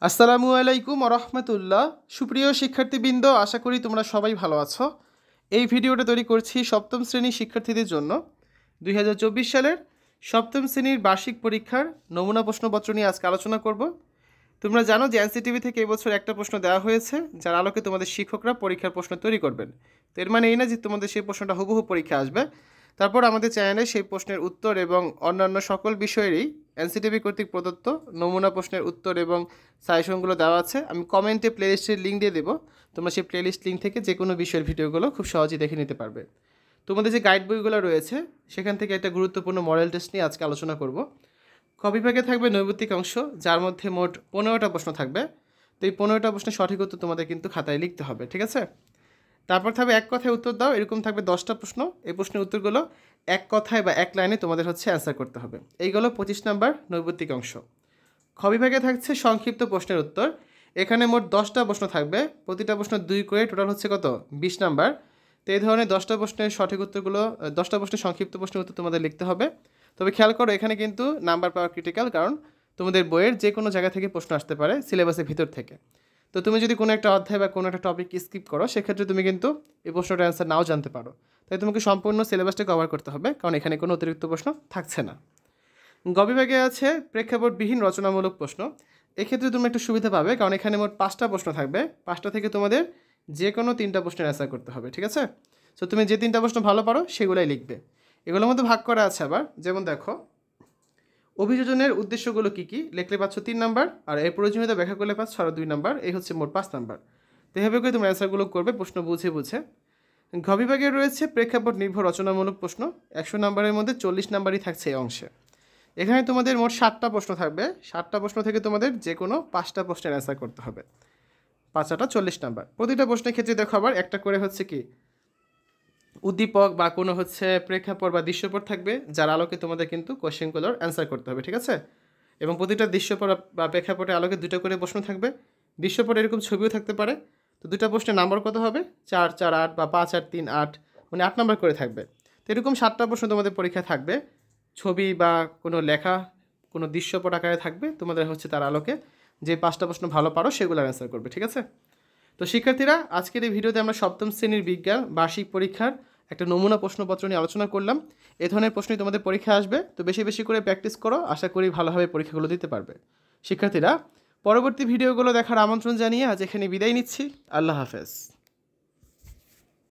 আসসালামু আলাইকুম রহমতুল্লাহ। সুপ্রিয় শিক্ষার্থীবৃন্দ, আশা করি তোমরা সবাই ভালো আছো। এই ভিডিওটা তৈরি করছি সপ্তম শ্রেণীর শিক্ষার্থীদের জন্য। 2024 সালের সপ্তম শ্রেণীর বার্ষিক পরীক্ষার নমুনা প্রশ্নপত্র নিয়ে আজকে আলোচনা করব। তোমরা জানো যে এনসিটিভি থেকে এবছর একটা প্রশ্ন দেওয়া হয়েছে, যার আলোকে তোমাদের শিক্ষকরা পরীক্ষার প্রশ্ন তৈরি করবেন। তো এর মানে এই না যে তোমাদের সেই প্রশ্নটা হুবহু পরীক্ষা আসবে। তারপর আমাদের চ্যানেলে সেই প্রশ্নের উত্তর এবং অন্যান্য সকল বিষয়েরই এনসিটিভি কর্তৃক প্রদত্ত নমুনা প্রশ্নের উত্তর এবং সাজেশনগুলো দেওয়া আছে। আমি কমেন্টে প্লেলিস্টের লিঙ্ক দিয়ে দেবো। তোমরা সেই প্লেলিস্ট লিঙ্ক থেকে যে কোনো বিষয়ের ভিডিওগুলো খুব সহজেই দেখে নিতে পারবে। তোমাদের যে গাইড বইগুলো রয়েছে সেখান থেকে একটা গুরুত্বপূর্ণ মডেল টেস্ট নিয়ে আজকে আলোচনা করব। ক বিভাগে থাকবে নৈর্ব্যক্তিক অংশ, যার মধ্যে মোট 15টা প্রশ্ন থাকবে। তো এই 15টা প্রশ্নের সঠিক উত্তর তোমাদের কিন্তু খাতায় লিখতে হবে, ঠিক আছে? তারপর থাকবে এক কথায় উত্তর দাও, এরকম থাকবে 10টা প্রশ্ন। এই প্রশ্নের উত্তরগুলো এক কথায় বা এক লাইনে তোমাদের অ্যান্সার করতে হবে। এইগুলো 25 নাম্বার নৈর্ব্যক্তিক অংশ। খ বিভাগে থাকছে সংক্ষিপ্ত প্রশ্নের উত্তর। এখানে মোট 10টা প্রশ্ন থাকবে, প্রতিটা প্রশ্ন 2 করে, টোটাল হচ্ছে কত, 20 নাম্বার। তো এই ধরনের 10টা প্রশ্নের সঠিক উত্তরগুলো, 10টা প্রশ্নের সংক্ষিপ্ত প্রশ্নের উত্তর তোমাদের লিখতে হবে। তবে খেয়াল করো, এখানে কিন্তু নাম্বার পাওয়া ক্রিটিক্যাল, কারণ তোমাদের বইয়ের যে কোনো জায়গা থেকে প্রশ্ন আসতে পারে, সিলেবাসের ভিতর থেকে। তো তুমি যদি কোনো একটা অধ্যায় বা কোনো একটা টপিক স্কিপ করো, সেক্ষেত্রে তুমি কিন্তু এই প্রশ্নটার অ্যান্সার নাও জানতে পারো। তাই তোমাকে সম্পূর্ণ সিলেবাসটা কভার করতে হবে, কারণ এখানে কোনো অতিরিক্ত প্রশ্ন থাকছে না। গ বিভাগে আছে প্রেক্ষাপটবিহীন রচনামূলক প্রশ্ন। এক্ষেত্রে তুমি একটু সুবিধা পাবে, কারণ এখানে মোট 5টা প্রশ্ন থাকবে। 5টা থেকে তোমাদের যে কোনো 3টা প্রশ্নের অ্যান্সার করতে হবে, ঠিক আছে? সো তুমি যে 3টা প্রশ্ন ভালো পারো সেগুলাই লিখবে। এগুলোর মধ্যে ভাগ করা আছে আবার, যেমন দেখো, অভিযোজনের উদ্দেশ্যগুলো কী কী লিখলে পাচ্ছ 3 নাম্বার, আর এর প্রয়োজনীয়তা ব্যাখ্যা করলে পাচ্ছ আরও 2 নাম্বার। এই হচ্ছে মোট 5 নাম্বার। তো এভাবে করে তোমরা অ্যান্সারগুলো করবে প্রশ্ন বুঝে বুঝে। ঘ বিভাগে রয়েছে প্রেক্ষাপট নির্ভর রচনামূলক প্রশ্ন। 100 নাম্বারের মধ্যে 40 নাম্বারই থাকছে এই অংশে। এখানে তোমাদের মোট 7টা প্রশ্ন থাকবে। 7টা প্রশ্ন থেকে তোমাদের যে কোনো 5টা প্রশ্নের অ্যান্সার করতে হবে। 5টা 40 নাম্বার। প্রতিটা প্রশ্নের ক্ষেত্রে দেখো আবার একটা করে হচ্ছে কি উদ্দীপক বা কোনো প্রেক্ষাপট বা দৃশ্যপট থাকবে, যার আলোকে তোমাদের কিন্তু কোশ্চেনগুলোর অ্যান্সার করতে হবে, ঠিক আছে? এবং প্রতিটা দৃশ্যপট বা প্রেক্ষাপটের আলোকে 2টা করে প্রশ্ন থাকবে। দৃশ্যপট এরকম ছবিও থাকতে পারে। তো 2টা প্রশ্নের নাম্বার কত হবে? 4, 4, 8 বা 5, 8, 3, 8, মানে 8 নাম্বার করে থাকবে। তো এরকম 7টা প্রশ্ন তোমাদের পরীক্ষায় থাকবে। ছবি বা কোনো লেখা, কোনো দৃশ্যপট আকারে থাকবে। তোমাদের তার আলোকে যে 5টা প্রশ্ন ভালো পারো সেগুলো অ্যান্সার করবে, ঠিক আছে? তো শিক্ষার্থীরা, আজকের এই ভিডিওতে আমরা সপ্তম শ্রেণীর বিজ্ঞান বার্ষিক পরীক্ষার একটা নমুনা প্রশ্নপত্র নিয়ে আলোচনা করলাম। এ ধরনের প্রশ্নই তোমাদের পরীক্ষা আসবে, তো বেশি বেশি করে প্র্যাকটিস করো, আশা করি ভালোভাবে পরীক্ষাগুলো দিতে পারবে। শিক্ষার্থীরা, পরবর্তী ভিডিওগুলো দেখার আমন্ত্রণ জানিয়ে আজ এখানে বিদায় নিচ্ছি। আল্লাহ হাফেজ।